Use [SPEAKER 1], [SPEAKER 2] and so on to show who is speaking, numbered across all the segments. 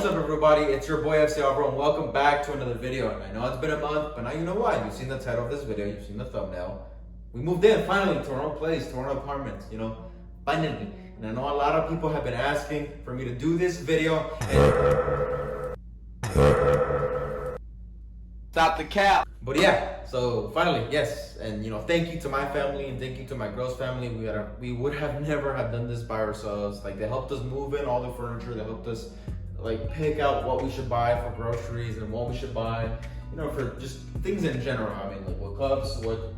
[SPEAKER 1] What's up, everybody? It's your boy FC Alvaro, and welcome back to another video. And I know it's been a month, but now you know why. You've seen the title of this video, you've seen the thumbnail. We moved in finally to our own place, to our own apartment, finally. And I know a lot of people have been asking for me to do this video.
[SPEAKER 2] Stop the cap.
[SPEAKER 1] But yeah, so finally, yes. And thank you to my family and thank you to my girl's family. We would have never have done this by ourselves. Like, they helped us move in all the furniture. They helped us pick out what we should buy for groceries and what we should buy, for just things in general. I mean, like what cups, what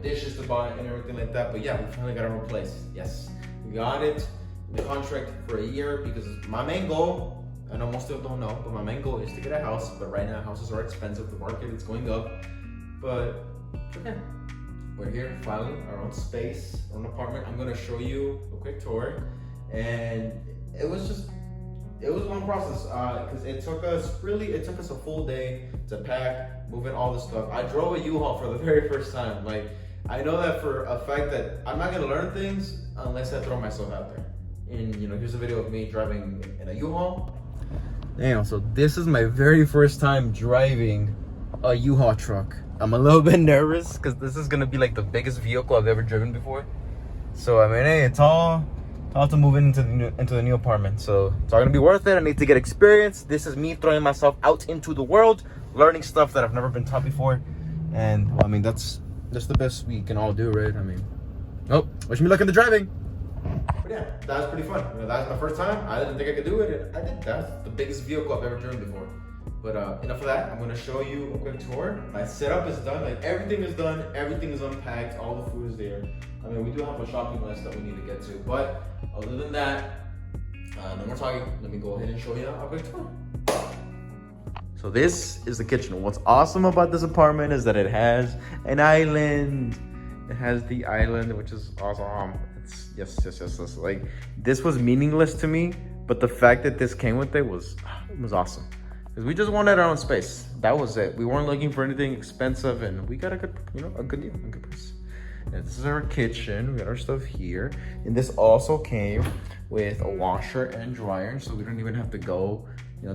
[SPEAKER 1] dishes to buy and everything like that. But yeah, we finally got our own place. Yes, we got it, the contract for a year, because my main goal, I know most people don't know, but my main goal is to get a house. But right now, houses are expensive. The market is going up. But okay, we're here finally, our own space, our own apartment. I'm gonna show you a quick tour, and it was a long process because it took us a full day to pack, move in all the stuff. I drove a U-Haul for the very first time. Like, I know that for a fact that I'm not gonna learn things unless I throw myself out there. And here's a video of me driving in a U-Haul. Damn, so this is my very first time driving a U-Haul truck. I'm a little bit nervous because this is gonna be like the biggest vehicle I've ever driven before. So I mean, hey, it's all to move into the new apartment. So it's all gonna be worth it. I need to get experience. This is me throwing myself out into the world, learning stuff that I've never been taught before. And well, I mean, that's the best we can all do, right? I mean, wish me luck in the driving. But yeah, that was pretty fun. That was my first time. I didn't think I could do it, and I did. That's the biggest vehicle I've ever driven before. But enough of that. I'm gonna show you a quick tour. My setup is done. Like, everything is done. Everything is unpacked. All the food is there. I mean, we do have a shopping list that we need to get to. But other than that, no more talking. Let me go ahead and show you a quick tour. So this is the kitchen. What's awesome about this apartment is that it has an island. It has the island, which is awesome. It's yes. Like, this was meaningless to me, but the fact that this came with it was awesome. Because we just wanted our own space. That was it. We weren't looking for anything expensive, and we got a good deal, a good price. And this is our kitchen. We got our stuff here. And this also came with a washer and dryer, so we don't even have to go,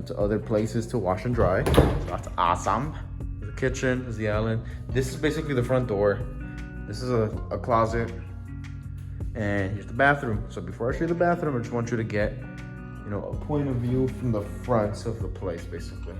[SPEAKER 1] to other places to wash and dry. So that's awesome. The kitchen is the island. This is basically the front door. This is a closet. And here's the bathroom. So before I show you the bathroom, I just want you to get a point of view from the front of the place, basically.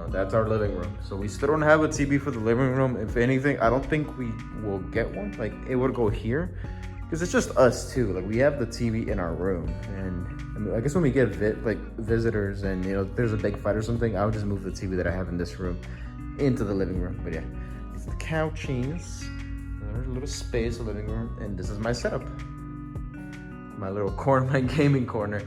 [SPEAKER 1] That's our living room. So we still don't have a TV for the living room. If anything, I don't think we will get one. Like, it would go here, because it's just us too. Like, we have the TV in our room, and I mean, I guess when we get visitors and there's a big fight or something, I would just move the TV that I have in this room into the living room. But yeah, it's the couches. There's a little space, a living room, and this is my setup. My little corner, my gaming corner.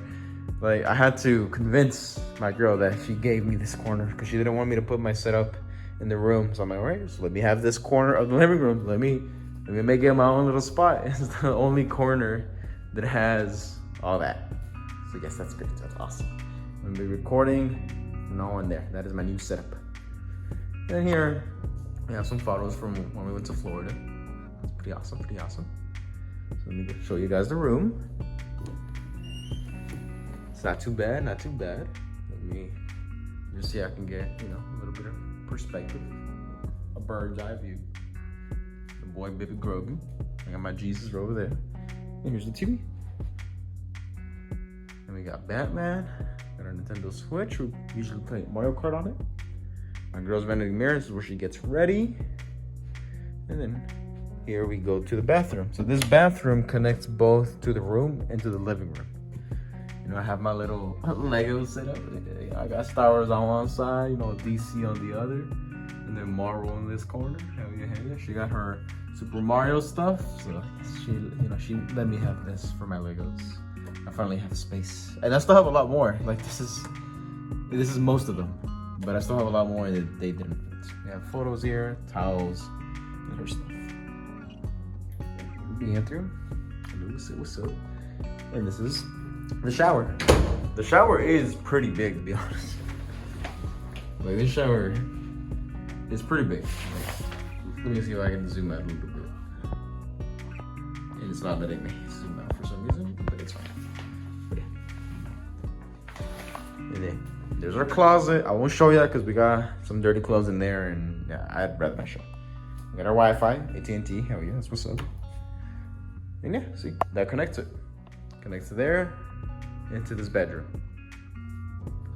[SPEAKER 1] Like, I had to convince my girl that she gave me this corner because she didn't want me to put my setup in the room. So I'm like, all right, so let me have this corner of the living room. Let me make it my own little spot. It's the only corner that has all that. So yes, that's good. That's awesome. I'm gonna be recording from now on there. That is my new setup. And here we have some photos from when we went to Florida. It's pretty awesome. So let me show you guys the room. It's not too bad. Let me just see if I can get, a little bit of perspective, a bird's eye view. The boy, Baby Grogu. I got my Jesus over there. And here's the TV. And we got Batman. Got our Nintendo Switch. We usually play Mario Kart on it. My girl's vanity mirror. This is where she gets ready. And then here we go to the bathroom. So this bathroom connects both to the room and to the living room. I have my little Lego set up. I got Star Wars on one side, DC on the other, and then Marvel in this corner. Hell yeah. She got her Super Mario stuff, so she let me have this for my Legos. I finally have space, and I still have a lot more. Like, this is most of them, but I still have a lot more that they didn't fit. We have photos here, towels, and her stuff. Being through, what's up? And this is the shower. The shower is pretty big, to be honest. Like, this shower is pretty big. Let me see if I can zoom out a little bit. And it's not letting me zoom out for some reason, but it's fine. But yeah. And then there's our closet. I won't show you because we got some dirty clothes in there, and yeah, I'd rather not show. We got our Wi-Fi, AT&T. Hell yeah, that's what's up. And yeah, see, that connects it. Connects to there, into this bedroom.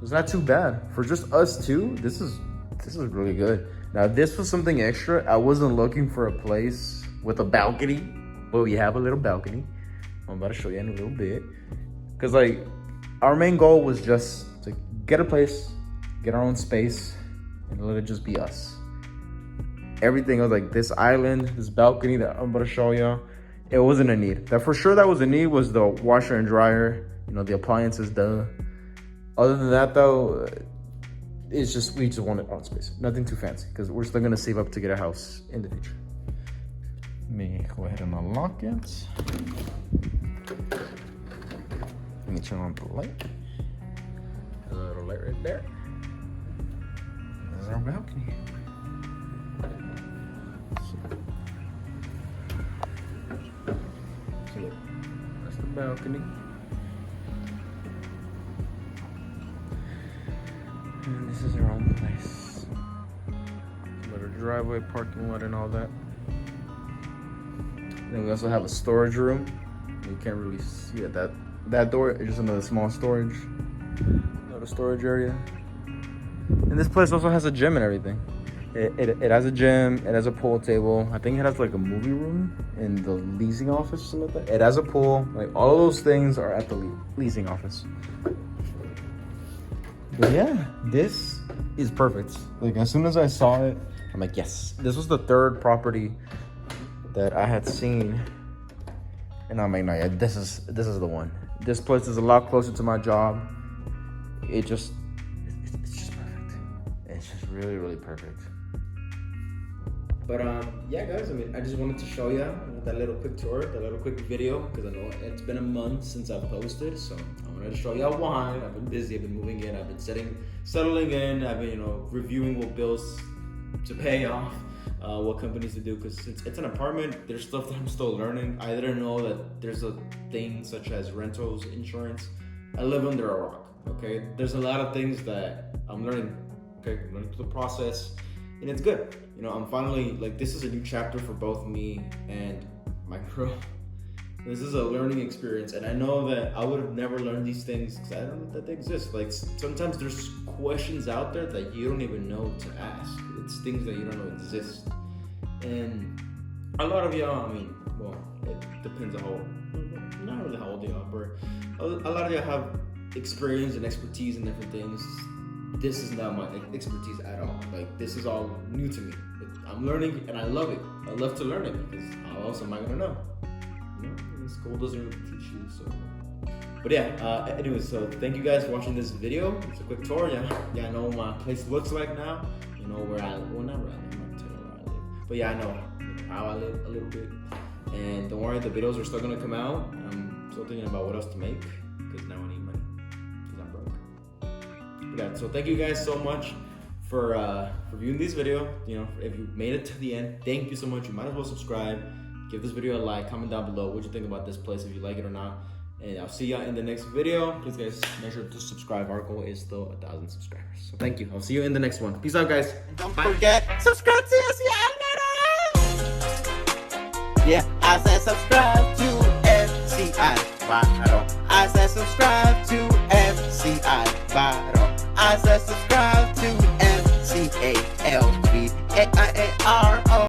[SPEAKER 1] It's not too bad for just us two. This is really good. Now, if this was something extra, I wasn't looking for a place with a balcony, but we have a little balcony. I'm about to show you in a little bit. Because, like, our main goal was just to get a place, get our own space, and let it just be us. Everything was like this island, this balcony that I'm about to show you. It wasn't a need. That for sure that was a need was the washer and dryer, you know, the appliances, duh. Other than that, though, it's just, we just wanted our own space. Nothing too fancy, because we're still gonna save up to get a house in the future. Let me go ahead and unlock it. Let me turn on the light. A little light right there. There's our balcony. So look, that's the balcony. And this is our own place. Little driveway, parking lot, and all that. Then we also have a storage room. You can't really see it. That door is just another small storage. Another storage area. And this place also has a gym and everything. It has a gym, it has a pool table. I think it has like a movie room in the leasing office or something like that. It has a pool. Like all of those things are at the leasing office. But yeah, this is perfect. Like as soon as I saw it, I'm like, yes. This was the third property that I had seen. And I'm like, no, yeah, this is the one. This place is a lot closer to my job. It's just perfect. It's just really, really perfect. But yeah, guys, I mean, I just wanted to show you that little quick tour, that little quick video, because I know it's been a month since I've posted, so I wanted to show you why. I've been busy, I've been moving in, I've been settling in, I've been, reviewing what bills to pay off, what companies to do, because since it's an apartment, there's stuff that I'm still learning. I didn't know that there's a thing such as rentals insurance. I live under a rock, okay? There's a lot of things that I'm learning, okay? I'm learning through the process, and it's good. I'm finally, like, this is a new chapter for both me and my girl. This is a learning experience, and I know that I would have never learned these things because I don't know that they exist. Like, sometimes there's questions out there that you don't even know to ask. It's things that you don't know exist. And a lot of y'all, I mean, well, it depends on not really how old you are, but a lot of y'all have experience and expertise in different things. This is not my expertise at all. Like, this is all new to me. I'm learning and I love it. I love to learn it because how else am I gonna know? School doesn't really teach you, so. But yeah, anyways, so thank you guys for watching this video. It's a quick tour. Yeah, I know what my place looks like now. You know where I live. Well, not where I live. I'm not telling you where I live. But yeah, I know how I live a little bit. And don't worry, the videos are still gonna come out. I'm still thinking about what else to make because now I need money because I'm broke. But yeah, so thank you guys so much for viewing this video. If you made it to the end, thank you so much. You might as well subscribe. Give this video a like, comment down below what you think about this place, if you like it or not. And I'll see y'all in the next video. Please guys, make sure to subscribe. Our goal is still 1,000 subscribers. So thank you. I'll see you in the next one. Peace out, guys.
[SPEAKER 2] Don't forget, subscribe to us. Yeah, I said subscribe to FCI Viral. I said subscribe to FCI Viral. I said subscribe to FCALV.